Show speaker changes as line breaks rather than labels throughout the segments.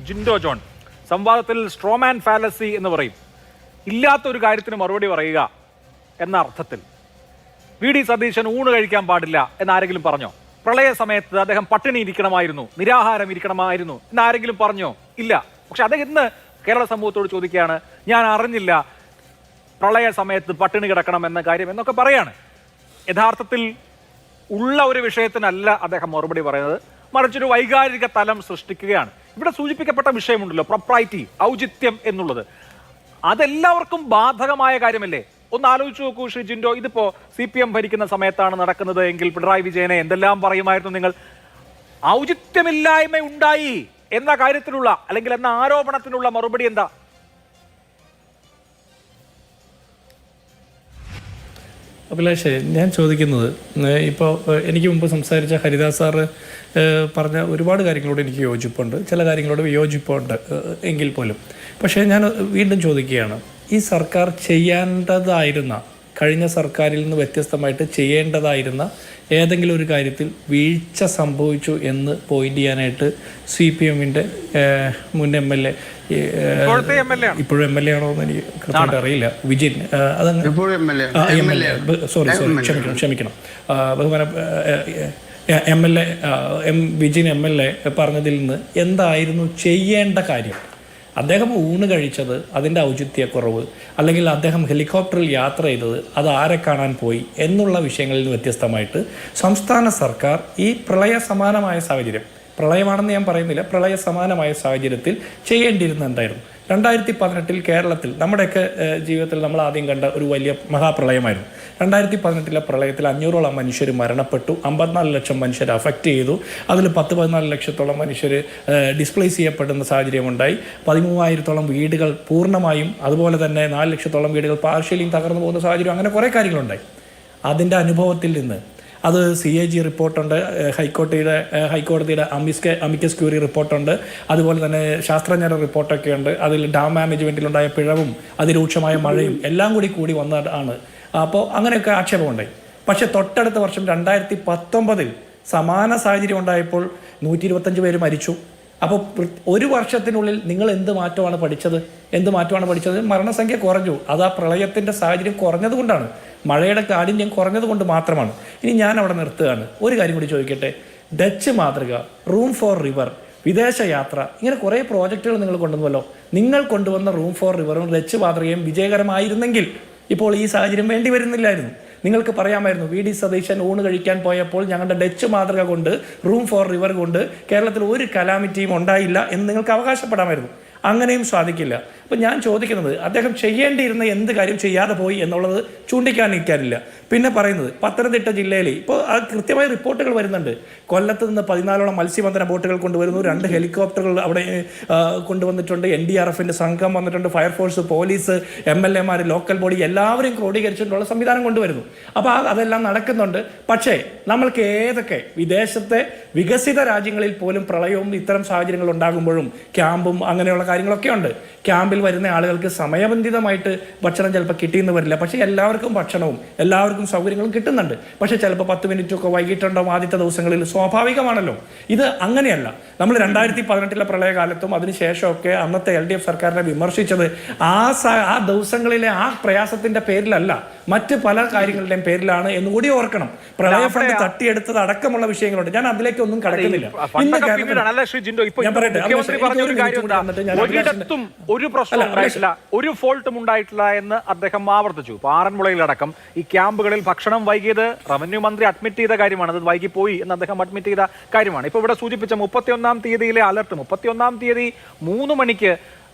Jinto John സംവാദത്തിൽ straw man fallacy എന്ന് പറയും. ഇല്ലാത്തൊരു കാര്യത്തിന് മറുപടി പറയുക എന്ന അർത്ഥത്തിൽ വി ഡി സതീശൻ ഊണ് കഴിക്കാൻ പാടില്ല എന്നാരെങ്കിലും പറഞ്ഞോ? പ്രളയ സമയത്ത് അദ്ദേഹം പട്ടിണി ഇരിക്കണമായിരുന്നു, നിരാഹാരം ഇരിക്കണമായിരുന്നു എന്നാരെങ്കിലും പറഞ്ഞോ? ഇല്ല. പക്ഷെ അദ്ദേഹം ഇന്ന് കേരള സമൂഹത്തോട് ചോദിക്കുകയാണ്, ഞാൻ അറിഞ്ഞില്ല പ്രളയ സമയത്ത് പട്ടിണി കിടക്കണം എന്ന കാര്യം എന്നൊക്കെ പറയാണ്. യഥാർത്ഥത്തിൽ ഉള്ള ഒരു വിഷയത്തിനല്ല അദ്ദേഹം മറുപടി പറയുന്നത്, മറിച്ചൊരു വൈകാരിക തലം സൃഷ്ടിക്കുകയാണ്. ഇവിടെ സൂചിപ്പിക്കപ്പെട്ട വിഷയമുണ്ടല്ലോ, പ്രൊപ്രൈറ്റി, ഔചിത്യം എന്നുള്ളത്, അതെല്ലാവർക്കും ബാധകമായ കാര്യമല്ലേ? ഒന്ന് ആലോചിച്ച് നോക്കൂ ശ്രീ ജിൻഡോ, ഇതിപ്പോ CPM ഭരിക്കുന്ന സമയത്താണ് നടക്കുന്നത് എങ്കിൽ പിണറായി വിജയനെ എന്തെല്ലാം പറയുമായിരുന്നു നിങ്ങൾ? ഔചിത്യമില്ലായ്മ ഉണ്ടായി എന്ന കാര്യത്തിലുള്ള അല്ലെങ്കിൽ എന്ന ആരോപണത്തിനുള്ള മറുപടി എന്താ?
അഭിലാഷേ, ഞാൻ ചോദിക്കുന്നത്, ഇപ്പോൾ എനിക്ക് മുമ്പ് സംസാരിച്ച ഹരിദാസ് സാറ് പറഞ്ഞ ഒരുപാട് കാര്യങ്ങളോട് എനിക്ക് യോജിപ്പുണ്ട്, ചില കാര്യങ്ങളോട് വിയോജിപ്പുണ്ട് എങ്കിൽ പോലും. പക്ഷേ ഞാൻ വീണ്ടും ചോദിക്കുകയാണ്, ഈ സർക്കാർ ചെയ്യേണ്ടതായിരുന്ന, കഴിഞ്ഞ സർക്കാരിൽ നിന്ന് വ്യത്യസ്തമായിട്ട് ചെയ്യേണ്ടതായിരുന്ന ഏതെങ്കിലും ഒരു കാര്യത്തിൽ വീഴ്ച സംഭവിച്ചു എന്ന് പോയിന്റ് ചെയ്യാനായിട്ട് CPM-ന്റെ മുൻ MLA, ഇപ്പോഴും MLA ആണോ എന്ന് എനിക്ക് കൃത്യമായിട്ട് അറിയില്ല, വിജിൻ, ക്ഷമിക്കണം ബഹുമാന MLA വിജിൻ MLA പറഞ്ഞതിൽ നിന്ന് എന്തായിരുന്നു ചെയ്യേണ്ട കാര്യം? അദ്ദേഹം ഊണ് കഴിച്ചത്, അതിൻ്റെ ഔചിത്യക്കുറവ്, അല്ലെങ്കിൽ അദ്ദേഹം ഹെലികോപ്റ്ററിൽ യാത്ര ചെയ്തത്, അത് ആരെ കാണാൻ പോയി എന്നുള്ള വിഷയങ്ങളിൽ നിന്ന് വ്യത്യസ്തമായിട്ട് സംസ്ഥാന സർക്കാർ ഈ പ്രളയ സമാനമായ സാഹചര്യം, പ്രളയമാണെന്ന് ഞാൻ പറയുന്നില്ല, പ്രളയ സമാനമായ സാഹചര്യത്തിൽ ചെയ്യേണ്ടിയിരുന്ന എന്തായിരുന്നു? 2018 കേരളത്തിൽ, നമ്മുടെയൊക്കെ ജീവിതത്തിൽ നമ്മൾ ആദ്യം കണ്ട ഒരു വലിയ മഹാപ്രളയമായിരുന്നു. 2018 പ്രളയത്തിൽ 500ഓളം മനുഷ്യർ മരണപ്പെട്ടു, 54 ലക്ഷം മനുഷ്യരെ അഫക്റ്റ് ചെയ്തു. അതിൽ 14 ലക്ഷത്തോളം മനുഷ്യർ ഡിസ്പ്ലേസ് ചെയ്യപ്പെടുന്ന സാഹചര്യമുണ്ടായി. 13,000-ഓളം വീടുകൾ പൂർണ്ണമായും, അതുപോലെ തന്നെ 4 ലക്ഷത്തോളം വീടുകൾ പാർഷ്യലിയും തകർന്നു പോകുന്ന സാഹചര്യം, അങ്ങനെ കുറേ കാര്യങ്ങളുണ്ടായി. അതിൻ്റെ അനുഭവത്തിൽ നിന്ന് അത് CAG റിപ്പോർട്ടുണ്ട്, ഹൈക്കോടതിയുടെ അമിക്കസ് ക്യൂറി റിപ്പോർട്ടുണ്ട്, അതുപോലെ തന്നെ ശാസ്ത്രജ്ഞരുടെ റിപ്പോർട്ടൊക്കെ ഉണ്ട്. അതിൽ ഡാം മാനേജ്മെൻറ്റിലുണ്ടായ പിഴവും അതിരൂക്ഷമായ മഴയും എല്ലാം കൂടി വന്നതാണ്. അപ്പോൾ അങ്ങനെയൊക്കെ ആക്ഷേപമുണ്ടായി. പക്ഷേ തൊട്ടടുത്ത വർഷം 2019 സമാന സാഹചര്യം ഉണ്ടായപ്പോൾ 125 പേര് മരിച്ചു. അപ്പോൾ ഒരു വർഷത്തിനുള്ളിൽ നിങ്ങൾ എന്ത് മാറ്റമാണ് പഠിച്ചത്? മരണസംഖ്യ കുറഞ്ഞു. അത് ആ പ്രളയത്തിൻ്റെ സാഹചര്യം കുറഞ്ഞതുകൊണ്ടാണ്, മഴയുടെ കാഠിന്യം കുറഞ്ഞതുകൊണ്ട് മാത്രമാണ്. ഇനി ഞാൻ അവിടെ നിർത്തുകയാണ്. ഒരു കാര്യം കൂടി ചോദിക്കട്ടെ, ഡച്ച് മാതൃക, റൂം ഫോർ റിവർ, വിദേശ യാത്ര, ഇങ്ങനെ കുറേ പ്രോജക്റ്റുകൾ നിങ്ങൾ കൊണ്ടുവന്നുവല്ലോ. നിങ്ങൾ കൊണ്ടുവന്ന റൂം ഫോർ റിവറും ഡച്ച് മാതൃകയും വിജയകരമായിരുന്നെങ്കിൽ ഇപ്പോൾ ഈ സാഹചര്യം വേണ്ടി വരുന്നില്ലായിരുന്നു. നിങ്ങൾക്ക് പറയാമായിരുന്നു, വി ഡി സതീശൻ ഊണ് കഴിക്കാൻ പോയപ്പോൾ ഞങ്ങളുടെ ഡച്ച് മാതൃക കൊണ്ട്, റൂം ഫോർ റിവർ കൊണ്ട് കേരളത്തിൽ ഒരു കലാമിറ്റിയും ഉണ്ടായില്ല എന്ന് നിങ്ങൾക്ക് അവകാശപ്പെടാമായിരുന്നു. അങ്ങനെയും സാധിക്കില്ല. അപ്പം ഞാൻ ചോദിക്കുന്നത്, അദ്ദേഹം ചെയ്യേണ്ടിയിരുന്ന എന്ത് കാര്യം ചെയ്യാതെ പോയി എന്നുള്ളത് ചൂണ്ടിക്കാണിക്കാനില്ല. പിന്നെ പറയുന്നത്, പത്തനംതിട്ട ജില്ലയിൽ ഇപ്പോൾ കൃത്യമായ റിപ്പോർട്ടുകൾ വരുന്നുണ്ട്. കൊല്ലത്ത് നിന്ന് 14ഓളം മത്സ്യബന്ധന ബോട്ടുകൾ കൊണ്ടുവരുന്നു, 2 ഹെലികോപ്റ്ററുകൾ അവിടെ കൊണ്ടുവന്നിട്ടുണ്ട്, NDRFന്റെ സംഘം വന്നിട്ടുണ്ട്, ഫയർഫോഴ്സ്, പോലീസ്, MLA-മാർ, ലോക്കൽ ബോഡി എല്ലാവരെയും ക്രോഡീകരിച്ചിട്ടുള്ള സംവിധാനം കൊണ്ടുവരുന്നു. അപ്പോൾ അതെല്ലാം നടക്കുന്നുണ്ട്. പക്ഷേ നമ്മൾക്ക് ഏതൊക്കെ വിദേശത്തെ വികസിത രാജ്യങ്ങളിൽ പോലും പ്രളയവും ഇത്തരം സാഹചര്യങ്ങൾ ഉണ്ടാകുമ്പോഴും ക്യാമ്പും അങ്ങനെയുള്ള കാര്യങ്ങളൊക്കെ ഉണ്ട്. ക്യാമ്പിൽ വരുന്ന ആളുകൾക്ക് സമയബന്ധിതമായിട്ട് ഭക്ഷണം ചിലപ്പോൾ കിട്ടിയെന്ന് വരില്ല, പക്ഷേ എല്ലാവർക്കും ഭക്ഷണവും എല്ലാവർക്കും സൗകര്യങ്ങളും കിട്ടുന്നുണ്ട്. പക്ഷേ ചിലപ്പോൾ 10 മിനിറ്റൊക്കെ വൈകിട്ടുണ്ടാവും ആദ്യത്തെ ദിവസങ്ങളിൽ, സ്വാഭാവികമാണല്ലോ. ഇത് അങ്ങനെയല്ല. നമ്മൾ 2018 പ്രളയകാലത്തും അതിനുശേഷമൊക്കെ അന്നത്തെ LDF സർക്കാരിനെ വിമർശിച്ചത് ആ ദിവസങ്ങളിലെ ആ പ്രയാസത്തിന്റെ പേരിലല്ല, മറ്റ് പല കാര്യങ്ങളുടെയും പേരിലാണ് എന്നുകൂടി ഓർക്കണം. പ്രളയ ഫണ്ട് തട്ടിയെടുത്തത് അടക്കമുള്ള വിഷയങ്ങളുണ്ട്. ഞാൻ അതിലേക്കൊന്നും കടക്കുന്നില്ല.
ഒരു പ്രശ്നം ഉണ്ടായിട്ടില്ല, ഒരു ഫോൾട്ടും ഉണ്ടായിട്ടില്ല എന്ന് അദ്ദേഹം ആവർത്തിച്ചു. പാറന്മുളയിലടക്കം ഈ ക്യാമ്പുകളിൽ ഭക്ഷണം വൈകിയത് റവന്യൂ മന്ത്രി അഡ്മിറ്റ് ചെയ്ത കാര്യമാണ്. അത് വൈകിപ്പോയി എന്ന് അദ്ദേഹം അഡ്മിറ്റ് ചെയ്ത കാര്യമാണ്. ഇപ്പോൾ ഇവിടെ സൂചിപ്പിച്ച 31-ാം തീയതിയിലെ അലർട്ട്, 31-ാം തീയതി 3 മണിക്ക്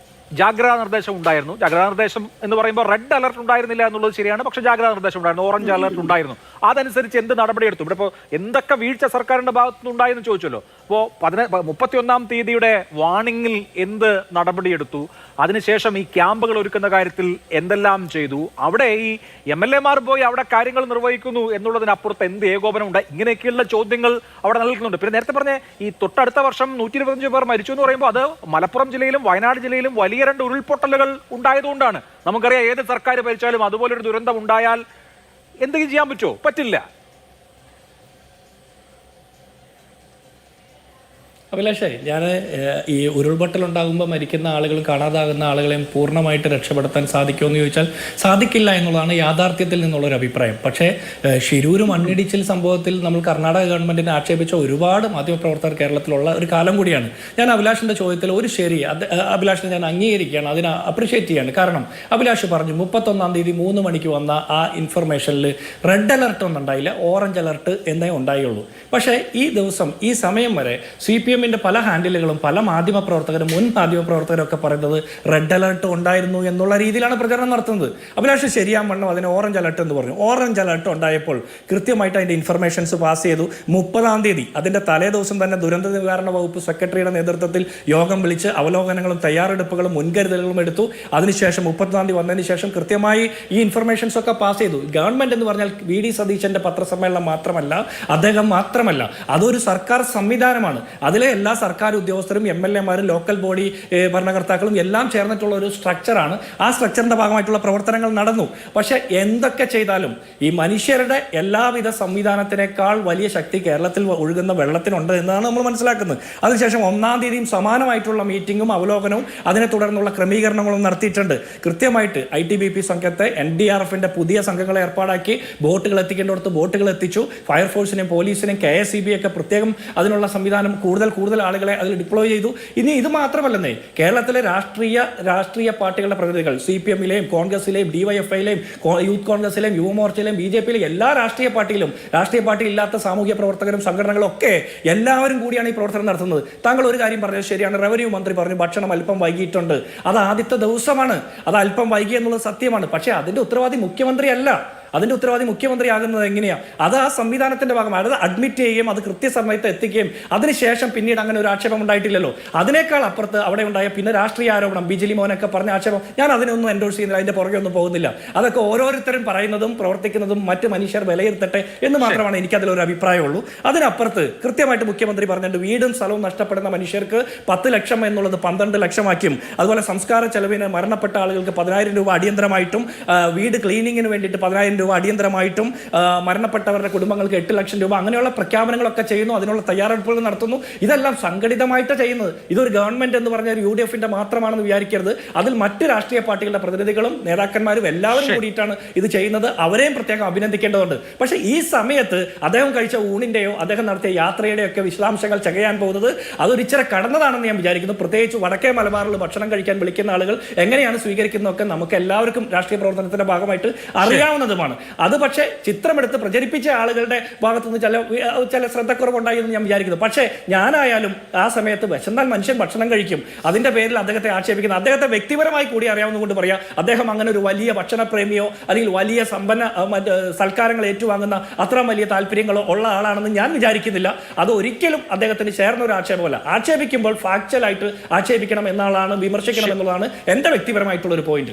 ജാഗ്രതാ നിർദ്ദേശം ഉണ്ടായിരുന്നു. ജാഗ്രതാ നിർദ്ദേശം എന്ന് പറയുമ്പോൾ റെഡ് അലർട്ട് ഉണ്ടായിരുന്നില്ല എന്നുള്ളത് ശരിയാണ്, പക്ഷേ ജാഗ്രതാ നിർദ്ദേശം ഉണ്ടായിരുന്നു, ഓറഞ്ച് അലർട്ട് ഉണ്ടായിരുന്നു. അതനുസരിച്ച് എന്ത് നടപടിയെടുത്തു? ഇവിടെ ഇപ്പോൾ എന്തൊക്കെ വീഴ്ച സർക്കാരിന്റെ ഭാഗത്തുനിന്നുണ്ടായെന്ന് ചോദിച്ചല്ലോ. അപ്പോൾ 31-ാം തീയതിയുടെ വാർണിംഗിൽ എന്ത് നടപടിയെടുത്തു? അതിനുശേഷം ഈ ക്യാമ്പുകൾ ഒരുക്കുന്ന കാര്യത്തിൽ എന്തെല്ലാം ചെയ്തു? അവിടെ ഈ MLA-മാർ പോയി അവിടെ കാര്യങ്ങൾ നിർവഹിക്കുന്നു എന്നുള്ളതിനപ്പുറത്ത് എന്ത് ഏകോപനം ഉണ്ടായി? ഇങ്ങനെയൊക്കെയുള്ള ചോദ്യങ്ങൾ അവിടെ നിൽക്കുന്നുണ്ട്. പിന്നെ നേരത്തെ പറഞ്ഞ ഈ തൊട്ടടുത്ത വർഷം 125 പേർ മരിച്ചു എന്ന് പറയുമ്പോൾ അത് മലപ്പുറം ജില്ലയിലും വയനാട് ജില്ലയിലും വലിയ 2 ഉരുൾപൊട്ടലുകൾ ഉണ്ടായതുകൊണ്ടാണ്. നമുക്കറിയാം, ഏത് സർക്കാർ ഭരിച്ചാലും അതുപോലൊരു ദുരന്തം ഉണ്ടായാൽ എന്തെങ്കിലും ചെയ്യാൻ പറ്റുമോ? പറ്റില്ല.
അഭിലാഷേ, ഞാൻ ഈ ഉരുൾപൊട്ടലുണ്ടാകുമ്പോൾ മരിക്കുന്ന ആളുകളും കാണാതാകുന്ന ആളുകളെയും പൂർണ്ണമായിട്ട് രക്ഷപ്പെടുത്താൻ സാധിക്കുമെന്ന് ചോദിച്ചാൽ സാധിക്കില്ല എന്നുള്ളതാണ് യാഥാർത്ഥ്യത്തിൽ നിന്നുള്ളൊരു അഭിപ്രായം. പക്ഷേ ഷിരൂർ മണ്ണിടിച്ചിൽ സംഭവത്തിൽ നമ്മൾ കർണാടക ഗവൺമെൻറ്റിനെ ആക്ഷേപിച്ച ഒരുപാട് മാധ്യമപ്രവർത്തകർ കേരളത്തിലുള്ള ഒരു കാലം കൂടിയാണ്. ഞാൻ അഭിലാഷിൻ്റെ ചോദ്യത്തിൽ ഒരു ശരി അഭിലാഷിനെ ഞാൻ അംഗീകരിക്കുകയാണ്, അതിനെ അപ്രിഷ്യേറ്റ് ചെയ്യാണ്. കാരണം അഭിലാഷ് പറഞ്ഞു 31-ാം തീയതി 3 മണിക്ക് വന്ന ആ ഇൻഫർമേഷനിൽ റെഡ് അലർട്ട് ഒന്നും ഉണ്ടായില്ല, ഓറഞ്ച് അലർട്ട് എന്നേ ഉണ്ടായുള്ളൂ. പക്ഷേ ഈ ദിവസം ഈ സമയം വരെ CPM പല ഹാൻഡിലുകളും പല മാധ്യമപ്രവർത്തകരും മുൻ മാധ്യമപ്രവർത്തകരും ഒക്കെ പറയുന്നത് റെഡ് അലർട്ട് ഉണ്ടായിരുന്നു എന്നുള്ള രീതിയിലാണ് പ്രചരണം നടത്തുന്നത്. അഭിലാഷ് ശരിയാവണ്ണം അതിന് ഓറഞ്ച് അലർട്ട് എന്ന് പറഞ്ഞു. ഓറഞ്ച് അലർട്ട് ഉണ്ടായപ്പോൾ കൃത്യമായിട്ട് അതിൻ്റെ ഇൻഫർമേഷൻസ് പാസ് ചെയ്തു. 30-ാം തീയതി അതിൻ്റെ തലേ ദിവസം തന്നെ ദുരന്ത നിവാരണ വകുപ്പ് സെക്രട്ടറിയുടെ നേതൃത്വത്തിൽ യോഗം വിളിച്ച് അവലോകനങ്ങളും തയ്യാറെടുപ്പുകളും മുൻകരുതലുകളും എടുത്തു. അതിനുശേഷം 30-ാം തീയതി വന്നതിന് ശേഷം കൃത്യമായി ഈ ഇൻഫർമേഷൻസ് ഒക്കെ പാസ് ചെയ്തു. ഗവൺമെൻറ് എന്ന് പറഞ്ഞാൽ VD സതീശൻ്റെ പത്രസമ്മേളനം മാത്രമല്ല, അദ്ദേഹം മാത്രമല്ല, അതൊരു സർക്കാർ സംവിധാനമാണ്. അതിലെ എല്ലാ സർക്കാർ ഉദ്യോഗസ്ഥരും MLA-മാരും ലോക്കൽ ബോഡി ഭരണകർത്താക്കളും എല്ലാം ചേർന്നിട്ടുള്ള ഒരു സ്ട്രക്ചറാണ്. ആ സ്ട്രക്ചറിൻ്റെ ഭാഗമായിട്ടുള്ള പ്രവർത്തനങ്ങൾ നടന്നു. പക്ഷേ എന്തൊക്കെ ചെയ്താലും ഈ മനുഷ്യരുടെ എല്ലാവിധ സംവിധാനത്തിനേക്കാൾ വലിയ ശക്തി കേരളത്തിൽ ഒഴുകുന്ന വെള്ളത്തിനുണ്ട് എന്നാണ് നമ്മൾ മനസ്സിലാക്കുന്നത്. അതിനുശേഷം 1-ാം തീയതിയും സമാനമായിട്ടുള്ള മീറ്റിങ്ങും അവലോകനവും അതിനെ തുടർന്നുള്ള ക്രമീകരണങ്ങളും നടത്തിയിട്ടുണ്ട്. കൃത്യമായിട്ട് ITBP സംഘത്തെ NDRFൻ്റെ പുതിയ സംഘങ്ങളെ ഏർപ്പാടാക്കി ബോട്ടുകൾ എത്തിക്കേണ്ടടുത്ത് ബോട്ടുകൾ എത്തിച്ചു. ഫയർഫോഴ്സിനെയും പോലീസിനെയും KSEB ഒക്കെ പ്രത്യേകം അതിനുള്ള സംവിധാനം കൂടുതൽ ആളുകളെ അതിൽ ഡിപ്ലോയ് ചെയ്തു. ഇനി ഇത് മാത്രമല്ലെന്നേ, കേരളത്തിലെ രാഷ്ട്രീയ പാർട്ടികളുടെ പ്രതിനിധികൾ CPM-ലെയും കോൺഗ്രസിലെയും DYFI-ലെയും യൂത്ത് കോൺഗ്രസിലെയും യുവമോർച്ചയിലെയും BJP-യിലെയും എല്ലാ രാഷ്ട്രീയ പാർട്ടി ഇല്ലാത്ത സാമൂഹ്യ പ്രവർത്തകരും സംഘടനകളും ഒക്കെ എല്ലാവരും കൂടിയാണ് ഈ പ്രവർത്തനം നടത്തുന്നത്. താങ്കൾ ഒരു കാര്യം പറഞ്ഞത് ശരിയാണ്. റവന്യൂ മന്ത്രി പറഞ്ഞു ഭക്ഷണം അല്പം വൈകിയിട്ടുണ്ട്. അത് ആദ്യത്തെ ദിവസമാണ്, അത് അല്പം വൈകി എന്നുള്ളത് സത്യമാണ്. പക്ഷേ അതിൻ്റെ ഉത്തരവാദി മുഖ്യമന്ത്രിയല്ല. അതിൻ്റെ ഉത്തരവാദി മുഖ്യമന്ത്രിയാകുന്നത് എങ്ങനെയാണ്? അത് ആ സംവിധാനത്തിൻ്റെ ഭാഗമാണ്. അത് അഡ്മിറ്റ് ചെയ്യുകയും അത് കൃത്യസമയത്ത് എത്തിക്കുകയും അതിനുശേഷം പിന്നീട് അങ്ങനെ ഒരു ആക്ഷേപം ഉണ്ടായിട്ടില്ലല്ലോ. അതിനേക്കാൾ അപ്പുറത്ത് അവിടെ ഉണ്ടായ പിന്നെ രാഷ്ട്രീയ ആരോപണം, ബിജിലി മോനൊക്കെ പറഞ്ഞ ആക്ഷേപം, ഞാൻ അതിനൊന്നും എൻഡോഴ്സ് ചെയ്യുന്നില്ല, അതിൻ്റെ പുറകെ ഒന്നും പോകുന്നില്ല. അതൊക്കെ ഓരോരുത്തരും പറയുന്നതും പ്രവർത്തിക്കുന്നതും മറ്റ് മനുഷ്യർ വിലയിരുത്തട്ടെ എന്ന് മാത്രമാണ് എനിക്കതിലൊരു അഭിപ്രായമുള്ളൂ. അതിനപ്പുറത്ത് കൃത്യമായിട്ട് മുഖ്യമന്ത്രി പറഞ്ഞിട്ടുണ്ട്, വീടും സ്ഥലവും നഷ്ടപ്പെടുന്ന മനുഷ്യർക്ക് 10 ലക്ഷം എന്നുള്ളത് 12 ലക്ഷമാക്കിയും, അതുപോലെ സംസ്കാര ചെലവിന് മരണപ്പെട്ട ആളുകൾക്ക് 10,000 രൂപ അടിയന്തരമായിട്ടും, വീട് ക്ലീനിങ്ങിന് വേണ്ടിയിട്ട് 10,000 രൂപ അടിയന്തരമായിട്ടും, മരണപ്പെട്ടവരുടെ കുടുംബങ്ങൾക്ക് 8 ലക്ഷം രൂപ, അങ്ങനെയുള്ള പ്രഖ്യാപനങ്ങളൊക്കെ ചെയ്യുന്നു. അതിനുള്ള തയ്യാറെടുപ്പുകൾ നടത്തുന്നു. ഇതെല്ലാം സംഘടിതമായിട്ട് ചെയ്യുന്നത്. ഇതൊരു ഗവൺമെന്റ് എന്ന് പറഞ്ഞാൽ UDF-ന്റെ മാത്രമാണെന്ന് വിചാരിക്കരുത്. അതിൽ മറ്റ് രാഷ്ട്രീയ പാർട്ടികളുടെ പ്രതിനിധികളും നേതാക്കന്മാരും എല്ലാവരും കൂടിയിട്ടാണ് ഇത് ചെയ്യുന്നത്. അവരെയും പ്രത്യേകം അഭിനന്ദിക്കേണ്ടതുണ്ട്. പക്ഷേ ഈ സമയത്ത് അദ്ദേഹം കഴിച്ച ഊണിൻ്റെയോ അദ്ദേഹം നടത്തിയ യാത്രയുടെയോ ഒക്കെ വിശദാംശങ്ങൾ ചകയാൻ പോകുന്നത് അതൊരിച്ചിരി കടന്നതാണെന്ന് ഞാൻ വിചാരിക്കുന്നു. പ്രത്യേകിച്ച് വടക്കേ മലബാറിൽ ഭക്ഷണം കഴിക്കാൻ വിളിക്കുന്ന ആളുകൾ എങ്ങനെയാണ് സ്വീകരിക്കുന്നതൊക്കെ നമുക്ക് എല്ലാവർക്കും രാഷ്ട്രീയ പ്രവർത്തനത്തിന്റെ ഭാഗമായിട്ട് അറിയാവുന്നതുമാണ്. അത് പക്ഷേ ചിത്രമെടുത്ത് പ്രചരിപ്പിച്ച ആളുകളുടെ ഭാഗത്തുനിന്ന് ചില ശ്രദ്ധക്കുറവുണ്ടായി എന്ന് ഞാൻ വിചാരിക്കുന്നു. പക്ഷേ ഞാനായാലും ആ സമയത്ത് വിശന്നാൽ മനുഷ്യൻ ഭക്ഷണം കഴിക്കും. അതിന്റെ പേരിൽ അദ്ദേഹത്തെ ആക്ഷേപിക്കുന്നത്, അദ്ദേഹത്തെ വ്യക്തിപരമായി കൂടി അറിയാവുന്നതുകൊണ്ട് പറയാം, അദ്ദേഹം അങ്ങനെ ഒരു വലിയ ഭക്ഷണപ്രേമിയോ അല്ലെങ്കിൽ വലിയ സൽക്കാരങ്ങൾ ഏറ്റുവാങ്ങുന്ന അത്ര വലിയ താല്പര്യങ്ങളോ ഉള്ള ആളാണെന്ന് ഞാൻ വിചാരിക്കുന്നില്ല. അത് ഒരിക്കലും അദ്ദേഹത്തിന് ചേർന്ന ഒരു ആക്ഷേപമല്ല. ആക്ഷേപിക്കുമ്പോൾ ഫാക്ച്വലായിട്ട് ആക്ഷേപിക്കണം എന്നാണ്, വിമർശിക്കണം എന്നുള്ളതാണ് എൻ്റെ വ്യക്തിപരമായിട്ടുള്ള ഒരു പോയിന്റ്.